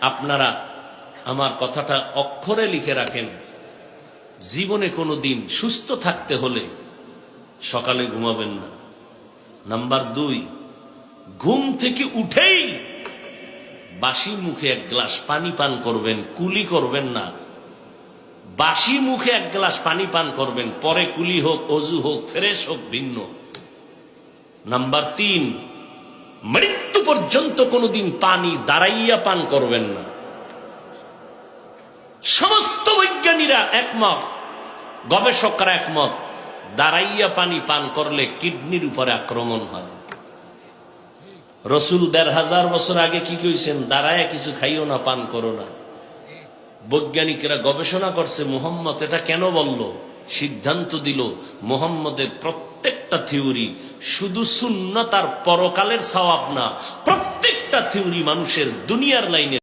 আপনারা আমার কথাটা অক্ষরে লিখে রাখেন। জীবনে কোনো দিন সুস্থ থাকতে হলে সকালে ঘুমাবেন না। নাম্বার 2, ঘুম থেকে উঠেই বাসি মুখে এক গ্লাস পানি পান করবেন, কুলি করবেন না। বাসি মুখে এক গ্লাস পানি পান করবেন, পরে কুলি হোক, অজু হোক, ফ্রেশ হোক, ভিন্ন। নাম্বার 3, মৃত্যু পর্যন্ত কোনোদিন পানি দাঁড়াইয়া পান করবেন না। সমস্ত বৈজ্ঞানিকরা একমত, গবেষকরা একমত, দাঁড়াইয়া পানি পান করলে কিডনির উপরে আক্রমণ হয়। রসুল ১৫০০ বছর আগে কি কইছেন? দাঁড়ায় কিছু খাইও না, পান করো না। বৈজ্ঞানিকরা গবেষণা করছে, মুহাম্মদ এটা কেন বলল? সিদ্ধান্ত দিল মুহাম্মদের প্রত্যেকটা থিওরি শুধু সুন্নাত আর পরকালের সওয়াব না, প্রত্যেকটা থিওরি মানুষের দুনিয়ার লাইনে